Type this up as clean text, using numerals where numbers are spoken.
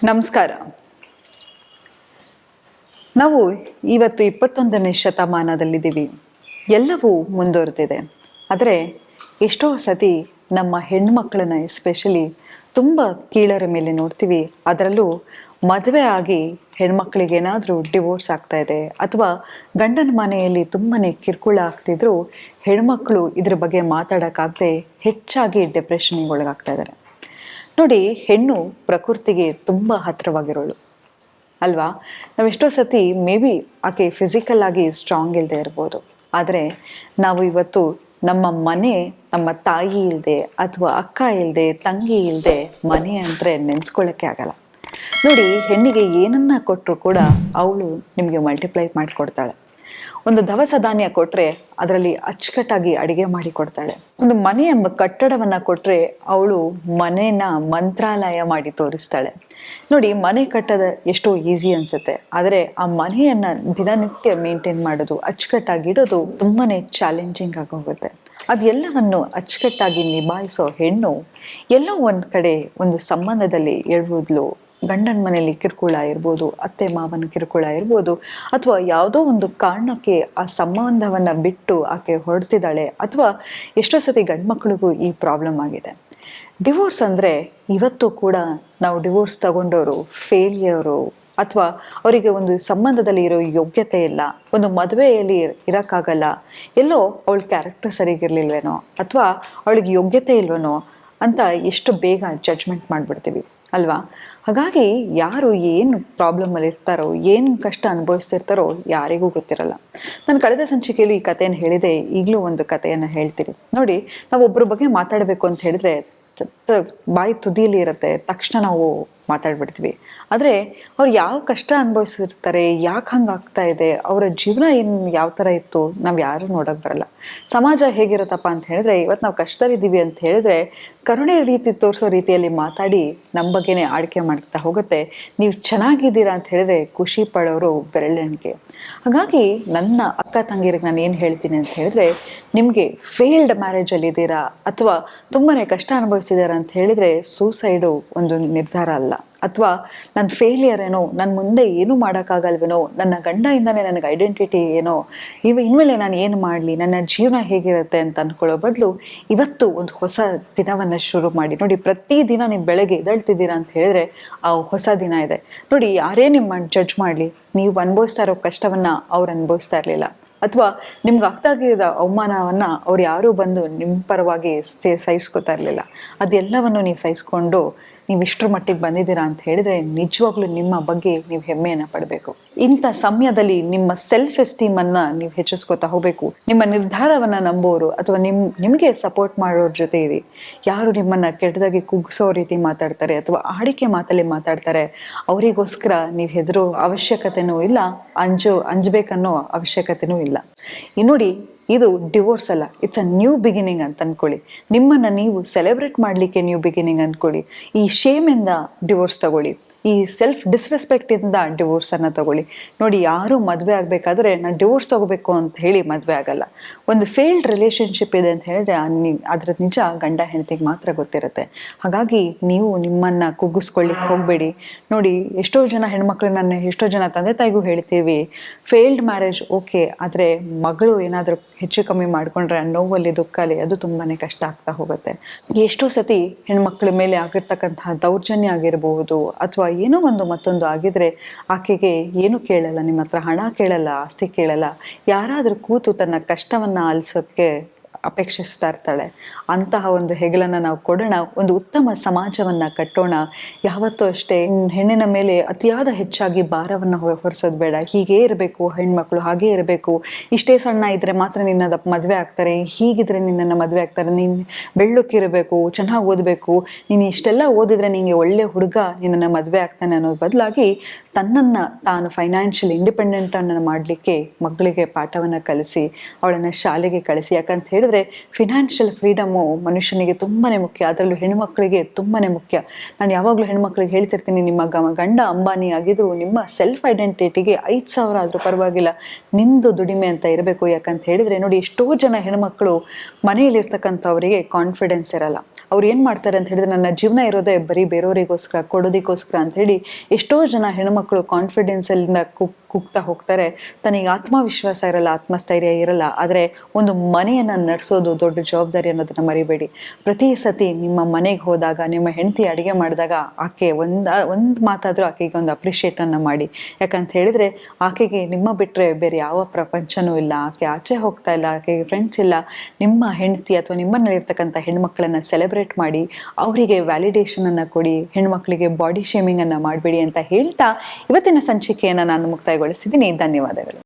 ನಮಸ್ಕಾರ. ನಾವು ಇವತ್ತು 21ನೇ ಶತಮಾನದಲ್ಲಿದ್ದೀವಿ. ಎಲ್ಲವೂ ಮುಂದುವರೆದಿದೆ. ಆದರೆ ಎಷ್ಟೋ ಸತಿ ನಮ್ಮ ಹೆಣ್ಮಕ್ಳನ್ನ ಎಸ್ಪೆಷಲಿ ತುಂಬ ಕೀಳರ ಮೇಲೆ ನೋಡ್ತೀವಿ. ಅದರಲ್ಲೂ ಮದುವೆ ಆಗಿ ಹೆಣ್ಮಕ್ಳಿಗೇನಾದರೂ ಡಿವೋರ್ಸ್ ಆಗ್ತಾ ಇದೆ ಅಥವಾ ಗಂಡನ ಮನೆಯಲ್ಲಿ ತುಂಬಾ ಕಿರುಕುಳ ಆಗ್ತಿದ್ರು ಹೆಣ್ಮಕ್ಳು ಇದ್ರ ಬಗ್ಗೆ ಮಾತಾಡೋಕ್ಕಾಗದೆ ಹೆಚ್ಚಾಗಿ ಡಿಪ್ರೆಷನ್ಗೆ ಒಳಗಾಗ್ತಾ ಇದ್ದಾರೆ. ನೋಡಿ, ಹೆಣ್ಣು ಪ್ರಕೃತಿಗೆ ತುಂಬ ಹತ್ತಿರವಾಗಿರೋಳು ಅಲ್ವಾ? ನಾವೆಷ್ಟೋ ಸತಿ ಮೇ ಬಿ ಆಕೆ ಫಿಸಿಕಲ್ ಆಗಿ ಸ್ಟ್ರಾಂಗ್ ಇಲ್ಲದೆ ಇರ್ಬೋದು, ಆದರೆ ನಾವು ಇವತ್ತು ನಮ್ಮ ಮನೆ, ನಮ್ಮ ತಾಯಿ ಇಲ್ಲದೆ ಅಥವಾ ಅಕ್ಕ ಇಲ್ಲದೆ, ತಂಗಿ ಇಲ್ಲದೆ ಮನೆ ಅಂದರೆ ನೆನೆಸ್ಕೊಳ್ಳೋಕ್ಕೆ ಆಗಲ್ಲ. ನೋಡಿ, ಹೆಣ್ಣಿಗೆ ಏನನ್ನ ಕೊಟ್ಟರು ಕೂಡ ಅವಳು ನಿಮಗೆ ಮಲ್ಟಿಪ್ಲೈ ಮಾಡಿಕೊಡ್ತಾಳೆ. ಒಂದು ದವಸ ಧಾನ್ಯ ಕೊಟ್ಟರೆ ಅದರಲ್ಲಿ ಅಚ್ಚುಕಟ್ಟಾಗಿ ಅಡಿಗೆ ಮಾಡಿ ಕೊಡ್ತಾಳೆ. ಒಂದು ಮನೆ ಎಂಬ ಕಟ್ಟಡವನ್ನು ಕೊಟ್ಟರೆ ಅವಳು ಮನೇನ ಮಂತ್ರಾಲಯ ಮಾಡಿ ತೋರಿಸ್ತಾಳೆ. ನೋಡಿ, ಮನೆ ಕಟ್ಟೋದು ಎಷ್ಟೋ ಈಸಿ ಅನಿಸುತ್ತೆ, ಆದರೆ ಆ ಮನೆಯನ್ನು ದಿನನಿತ್ಯ ಮೇಂಟೈನ್ ಮಾಡೋದು, ಅಚ್ಚುಕಟ್ಟಾಗಿಡೋದು ತುಂಬಾ ಚಾಲೆಂಜಿಂಗ್ ಆಗೋಗುತ್ತೆ. ಅದೆಲ್ಲವನ್ನು ಅಚ್ಚುಕಟ್ಟಾಗಿ ನಿಭಾಯಿಸೋ ಹೆಣ್ಣು ಎಲ್ಲೋ ಒಂದು ಕಡೆ ಒಂದು ಸಂಬಂಧದಲ್ಲಿ ಎಡುವುದ್ಲು. ಗಂಡನ ಮನೆಯಲ್ಲಿ ಕಿರುಕುಳ ಇರ್ಬೋದು, ಅತ್ತೆ ಮಾವನ ಕಿರುಕುಳ ಇರ್ಬೋದು, ಅಥವಾ ಯಾವುದೋ ಒಂದು ಕಾರಣಕ್ಕೆ ಆ ಸಂಬಂಧವನ್ನು ಬಿಟ್ಟು ಆಕೆ ಹೊರಡ್ತಿದ್ದಾಳೆ. ಅಥವಾ ಎಷ್ಟೋ ಸತಿ ಗಂಡು ಮಕ್ಕಳಿಗೂ ಈ ಪ್ರಾಬ್ಲಮ್ ಆಗಿದೆ. ಡಿವೋರ್ಸ್ ಅಂದರೆ ಇವತ್ತು ಕೂಡ ನಾವು ಡಿವೋರ್ಸ್ ತಗೊಂಡವರು ಫೇಲಿಯರು, ಅಥವಾ ಅವರಿಗೆ ಒಂದು ಸಂಬಂಧದಲ್ಲಿ ಇರೋ ಯೋಗ್ಯತೆ ಇಲ್ಲ, ಒಂದು ಮದುವೆಯಲ್ಲಿ ಇರೋಕ್ಕಾಗಲ್ಲ, ಎಲ್ಲೋ ಅವಳ ಕ್ಯಾರೆಕ್ಟರ್ ಸರಿಗಿರ್ಲಿಲ್ವೇನೋ ಅಥವಾ ಅವಳಿಗೆ ಯೋಗ್ಯತೆ ಇಲ್ವೇನೋ ಅಂತ ಎಷ್ಟು ಬೇಗ ಜಡ್ಜ್ಮೆಂಟ್ ಮಾಡಿಬಿಡ್ತೀವಿ ಅಲ್ವಾ? ಹಾಗಾಗಿ ಯಾರು ಏನು ಪ್ರಾಬ್ಲಮಲ್ಲಿ ಇರ್ತಾರೋ, ಏನು ಕಷ್ಟ ಅನುಭವಿಸ್ತಿರ್ತಾರೋ ಯಾರಿಗೂ ಗೊತ್ತಿರಲ್ಲ. ನಾನು ಕಳೆದ ಸಂಚಿಕೆಯಲ್ಲಿ ಈ ಕಥೆಯನ್ನು ಹೇಳಿದೆ, ಈಗಲೂ ಒಂದು ಕಥೆಯನ್ನು ಹೇಳ್ತೀನಿ. ನೋಡಿ, ನಾವು ಒಬ್ಬರ ಬಗ್ಗೆ ಮಾತಾಡಬೇಕು ಅಂತ ಹೇಳಿದ್ರೆ ಬಾಯಿ ತುದಿಯಲ್ಲಿ ಇರುತ್ತೆ, ತಕ್ಷಣ ನಾವು ಮಾತಾಡ್ಬಿಡ್ತೀವಿ. ಆದರೆ ಅವ್ರು ಯಾವ ಕಷ್ಟ ಅನುಭವಿಸಿರ್ತಾರೆ, ಯಾಕೆ ಹಂಗೆ ಆಗ್ತಾ ಇದೆ, ಅವರ ಜೀವನ ಏನು ಯಾವ ಥರ ಇತ್ತು, ನಾವು ಯಾರೂ ನೋಡೋಕೆ ಬರಲ್ಲ. ಸಮಾಜ ಹೇಗಿರುತ್ತಪ್ಪ ಅಂತ ಹೇಳಿದ್ರೆ, ಇವತ್ತು ನಾವು ಕಷ್ಟದಲ್ಲಿದ್ದೀವಿ ಅಂತ ಹೇಳಿದ್ರೆ ಕರುಣೆ ರೀತಿ ತೋರಿಸೋ ರೀತಿಯಲ್ಲಿ ಮಾತಾಡಿ ನಮ್ಮ ಬಗ್ಗೆನೇ ಆಳ್ಕೆ ಮಾಡ್ತಾ ಹೋಗುತ್ತೆ. ನೀವು ಚೆನ್ನಾಗಿದ್ದೀರಾ ಅಂತ ಹೇಳಿದ್ರೆ ಖುಷಿ ಪಡೋರು ಬೆರಳೆಣಿಕೆ. ಹಾಗಾಗಿ ನನ್ನ ಅಕ್ಕ ತಂಗಿರಿಗೆ ನಾನು ಏನು ಹೇಳ್ತೀನಿ ಅಂತ ಹೇಳಿದ್ರೆ, ನಿಮಗೆ ಫೇಲ್ಡ್ ಮ್ಯಾರೇಜಲ್ಲಿದ್ದೀರಾ ಅಥವಾ ತುಂಬಾ ಕಷ್ಟ ಅನುಭವಿಸಿದ್ದೀರಾ ಅಂತ ಹೇಳಿದರೆ ಸೂಸೈಡು ಒಂದು ನಿರ್ಧಾರ ಅಲ್ಲ. ಅಥವಾ ನನ್ನ ಫೇಲಿಯರ್ ಏನೋ, ನನ್ನ ಮುಂದೆ ಏನೂ ಮಾಡೋಕ್ಕಾಗಲ್ವೇನೋ, ನನ್ನ ಗಂಡಯಿಂದನೇ ನನಗೆ ಐಡೆಂಟಿಟಿ ಏನೋ, ಇನ್ಮೇಲೆ ನಾನು ಏನು ಮಾಡಲಿ, ನನ್ನ ಜೀವನ ಹೇಗಿರುತ್ತೆ ಅಂತ ಅಂದ್ಕೊಳ್ಳೋ ಬದಲು ಇವತ್ತು ಒಂದು ಹೊಸ ದಿನವನ್ನು ಶುರು ಮಾಡಿ. ನೋಡಿ, ಪ್ರತಿದಿನ ನೀವು ಬೆಳಗ್ಗೆ ಎದ್ದೇಳ್ತಿದ್ದೀರಾ ಅಂತ ಹೇಳಿದ್ರೆ ಆ ಹೊಸ ದಿನ ಇದೆ. ನೋಡಿ, ಯಾರೇ ನಿಮ್ಮ ಜಡ್ಜ್ ಮಾಡಲಿ, ನೀವು ಅನುಭವಿಸ್ತಾ ಇರೋ ಕಷ್ಟವನ್ನು ಅವ್ರು ಅನುಭವಿಸ್ತಾ ಇರಲಿಲ್ಲ, ಅಥವಾ ನಿಮ್ಗೆ ಆಗ್ತಾಗಿದ್ದ ಅವಮಾನವನ್ನು ಅವ್ರು ಯಾರೂ ಬಂದು ನಿಮ್ಮ ಪರವಾಗಿ ಸಹಿಸ್ಕೋತಾ ಇರಲಿಲ್ಲ. ಅದೆಲ್ಲವನ್ನು ನೀವು ಸಹಿಸ್ಕೊಂಡು ನೀವು ಇಷ್ಟರ ಮಟ್ಟಿಗೆ ಬಂದಿದ್ದೀರಾ ಅಂತ ಹೇಳಿದರೆ ನಿಜವಾಗ್ಲೂ ನಿಮ್ಮ ಬಗ್ಗೆ ನೀವು ಹೆಮ್ಮೆಯನ್ನು ಪಡಬೇಕು. ಇಂಥ ಸಮಯದಲ್ಲಿ ನಿಮ್ಮ ಸೆಲ್ಫ್ ಎಸ್ಟೀಮನ್ನು ನೀವು ಹೆಚ್ಚಿಸ್ಕೋತಾ ಹೋಗಬೇಕು. ನಿಮ್ಮ ನಿರ್ಧಾರವನ್ನು ನಂಬೋರು ಅಥವಾ ನಿಮಗೆ ಸಪೋರ್ಟ್ ಮಾಡೋರ ಜೊತೆ ಇರಿ. ಯಾರು ನಿಮ್ಮನ್ನು ಕೆಟ್ಟದಾಗಿ ಕುಗ್ಗಿಸೋ ರೀತಿ ಮಾತಾಡ್ತಾರೆ ಅಥವಾ ಆಡಿಕೆ ಮಾತಲ್ಲಿ ಮಾತಾಡ್ತಾರೆ, ಅವರಿಗೋಸ್ಕರ ನೀವು ಹೆದರೋ ಅವಶ್ಯಕತೆನೂ ಇಲ್ಲ, ಅಂಜಬೇಕನ್ನೋ ಅವಶ್ಯಕತೆನೂ ಇಲ್ಲ. ನೋಡಿ, ಇದು ಡಿವೋರ್ಸ್ ಅಲ್ಲ, ಇಟ್ಸ್ ಅ ನ್ಯೂ ಬಿಗಿನಿಂಗ್ ಅಂತ ಅಂದ್ಕೊಳ್ಳಿ. ನಿಮ್ಮನ್ನು ನೀವು ಸೆಲೆಬ್ರೇಟ್ ಮಾಡಲಿಕ್ಕೆ ನ್ಯೂ ಬಿಗಿನಿಂಗ್ ಅಂದ್ಕೊಳ್ಳಿ. ಈ ಶೇಮಿಂದ ಡಿವೋರ್ಸ್ ತಗೊಳ್ಳಿ, ಈ ಸೆಲ್ಫ್ ಡಿಸ್ರೆಸ್ಪೆಕ್ಟಿಂದ ಡಿವೋರ್ಸನ್ನು ತಗೊಳ್ಳಿ. ನೋಡಿ, ಯಾರೂ ಮದುವೆ ಆಗಬೇಕಾದ್ರೆ ನಾನು ಡಿವೋರ್ಸ್ ತಗೋಬೇಕು ಅಂತ ಹೇಳಿ ಮದುವೆ ಆಗಲ್ಲ. ಒಂದು ಫೇಲ್ಡ್ ರಿಲೇಷನ್ಶಿಪ್ ಇದೆ ಅಂತ ಹೇಳಿದ್ರೆ ಅದ್ರ ನಿಜ ಗಂಡ ಹೆಂಡತಿಗೆ ಮಾತ್ರ ಗೊತ್ತಿರುತ್ತೆ. ಹಾಗಾಗಿ ನೀವು ನಿಮ್ಮನ್ನು ಕುಗ್ಗಿಸ್ಕೊಳ್ಳಿಕ್ಕೆ ಹೋಗಬೇಡಿ. ನೋಡಿ, ಎಷ್ಟೋ ಜನ ಹೆಣ್ಮಕ್ಳನ್ನ, ಎಷ್ಟೋ ಜನ ತಂದೆ ತಾಯಿಗೂ ಹೇಳ್ತೀವಿ, ಫೇಲ್ಡ್ ಮ್ಯಾರೇಜ್ ಓಕೆ, ಆದರೆ ಮಗಳು ಏನಾದರೂ ಹೆಚ್ಚು ಕಮ್ಮಿ ಮಾಡಿಕೊಂಡ್ರೆ ನೋವಲ್ಲಿ, ದುಃಖಲ್ಲಿ ಅದು ತುಂಬಾ ಕಷ್ಟ ಆಗ್ತಾ ಹೋಗುತ್ತೆ. ಎಷ್ಟೋ ಸತಿ ಹೆಣ್ಮಕ್ಳ ಮೇಲೆ ಆಗಿರ್ತಕ್ಕಂತಹ ದೌರ್ಜನ್ಯ ಆಗಿರಬಹುದು ಅಥವಾ ಏನೋ ಒಂದು ಮತ್ತೊಂದು ಆಗಿದ್ರೆ ಆಕೆಗೆ ಏನು ಕೇಳಲ್ಲ, ನಿಮ್ಮ ಹತ್ರ ಹಣ ಕೇಳಲ್ಲ, ಆಸ್ತಿ ಕೇಳಲ್ಲ, ಯಾರಾದರೂ ಕೂತು ತನ್ನ ಕಷ್ಟವನ್ನು ಆಲಿಸೋಕ್ಕೆ ಅಪೇಕ್ಷಿಸ್ತಾ ಇರ್ತಾಳೆ. ಅಂತಹ ಒಂದು ಹೆಗಲನ್ನು ನಾವು ಕೊಡೋಣ, ಒಂದು ಉತ್ತಮ ಸಮಾಜವನ್ನು ಕಟ್ಟೋಣ. ಯಾವತ್ತೂ ಅಷ್ಟೇ ಹೆಣ್ಣಿನ ಮೇಲೆ ಅತಿಯಾದ ಹೆಚ್ಚಾಗಿ ಭಾರವನ್ನು ಹೊರಿಸೋದು ಬೇಡ. ಹೀಗೇ ಇರಬೇಕು ಹೆಣ್ಮಕ್ಳು, ಹಾಗೇ ಇರಬೇಕು, ಇಷ್ಟೇ ಸಣ್ಣ ಇದ್ದರೆ ಮಾತ್ರ ನಿನ್ನ ಮದುವೆ ಆಗ್ತಾರೆ, ಹೀಗಿದ್ರೆ ನಿನ್ನನ್ನು ಮದುವೆ ಆಗ್ತಾರೆ, ನೀನು ಬೆಳ್ಳಕ್ಕಿರಬೇಕು, ಚೆನ್ನಾಗಿ ಓದಬೇಕು, ನೀನು ಇಷ್ಟೆಲ್ಲ ಓದಿದ್ರೆ ನಿನಗೆ ಒಳ್ಳೆ ಹುಡುಗ ನಿನ್ನನ್ನು ಮದುವೆ ಆಗ್ತಾನೆ ಅನ್ನೋ ಬದಲಾಗಿ ತನ್ನನ್ನು ತಾನು ಫೈನಾನ್ಷಿಯಲ್ ಇಂಡಿಪೆಂಡೆಂಟನ್ನು ಮಾಡಲಿಕ್ಕೆ ಮಗಳಿಗೆ ಪಾಠವನ್ನು ಕಲಿಸಿ ಅವಳನ್ನು ಶಾಲೆಗೆ ಕಳಿಸಿ. ಯಾಕಂತ ಹೇಳಿದ್ರೆ ಹೇಳಿದ್ರೆ ಫಿನಾನ್ಷಿಯಲ್ ಫ್ರೀಡಮು ಮನುಷ್ಯನಿಗೆ ತುಂಬಾ ಮುಖ್ಯ, ಅದರಲ್ಲೂ ಹೆಣ್ಮಕ್ಳಿಗೆ ತುಂಬಾ ಮುಖ್ಯ. ನಾನು ಯಾವಾಗಲೂ ಹೆಣ್ಮಕ್ಳಿಗೆ ಹೇಳ್ತಿರ್ತೀನಿ, ನಿಮ್ಮ ಗಂಡ ಅಂಬಾನಿ ಆಗಿದ್ರು ನಿಮ್ಮ ಸೆಲ್ಫ್ ಐಡೆಂಟಿಟಿಗೆ 5,000 ಆದರೂ ಪರವಾಗಿಲ್ಲ ನಿಮ್ಮದು ದುಡಿಮೆ ಅಂತ ಇರಬೇಕು. ಯಾಕಂತ ಹೇಳಿದರೆ ನೋಡಿ, ಎಷ್ಟೋ ಜನ ಹೆಣ್ಮಕ್ಳು ಮನೆಯಲ್ಲಿರ್ತಕ್ಕಂಥವರಿಗೆ ಕಾನ್ಫಿಡೆನ್ಸ್ ಇರಲ್ಲ. ಅವ್ರು ಏನು ಮಾಡ್ತಾರೆ ಅಂತ ಹೇಳಿದ್ರೆ, ನನ್ನ ಜೀವನ ಇರೋದೇ ಬರೀ ಬೇರೆಯವರಿಗೋಸ್ಕರ ಕೊಡೋದಕ್ಕೋಸ್ಕರ ಅಂಥೇಳಿ ಎಷ್ಟೋ ಜನ ಹೆಣ್ಮಕ್ಳು ಕಾನ್ಫಿಡೆನ್ಸಲ್ಲಿಂದ ಕುಗ್ತಾ ಹೋಗ್ತಾರೆ. ತನಗೆ ಆತ್ಮವಿಶ್ವಾಸ ಇರಲ್ಲ, ಆತ್ಮಸ್ಥೈರ್ಯ ಇರಲ್ಲ. ಆದರೆ ಒಂದು ಮನೆಯನ್ನು ನಡೆಸೋದು ದೊಡ್ಡ ಜವಾಬ್ದಾರಿ ಅನ್ನೋದನ್ನ ಮರಿಬೇಡಿ. ಪ್ರತಿ ಸತಿ ನಿಮ್ಮ ಮನೆಗೆ ಹೋದಾಗ, ನಿಮ್ಮ ಹೆಂಡತಿ ಅಡುಗೆ ಮಾಡಿದಾಗ ಆಕೆ ಒಂದು ಮಾತಾದರೂ ಆಕೆಗೆ ಒಂದು ಅಪ್ರಿಷಿಯೇಟನ್ನು ಮಾಡಿ. ಯಾಕಂತ ಹೇಳಿದರೆ ಆಕೆಗೆ ನಿಮ್ಮ ಬಿಟ್ಟರೆ ಬೇರೆ ಯಾವ ಪ್ರಪಂಚನೂ ಇಲ್ಲ. ಆಕೆ ಆಚೆ ಹೋಗ್ತಾ ಇಲ್ಲ, ಆಕೆಗೆ ಫ್ರೆಂಡ್ಸ್ ಇಲ್ಲ. ನಿಮ್ಮ ಹೆಂಡತಿ ಅಥವಾ ನಿಮ್ಮನ್ನಲ್ಲಿರ್ತಕ್ಕಂಥ ಹೆಣ್ಮಕ್ಳನ್ನು ಸೆಲೆಬ್ರೇಟ್ ಮಾಡಿ, ಅವರಿಗೆ ವ್ಯಾಲಿಡೇಷನನ್ನು ಕೊಡಿ, ಹೆಣ್ಮಕ್ಳಿಗೆ ಬಾಡಿ ಶೇಮಿಂಗನ್ನು ಮಾಡಬೇಡಿ ಅಂತ ಹೇಳ್ತಾ ಇವತ್ತಿನ ಸಂಚಿಕೆಯನ್ನು ನಾನು ಮುಕ್ತಾಯಗೊಳಿಸಿದ್ದೀನಿ. ಧನ್ಯವಾದಗಳು.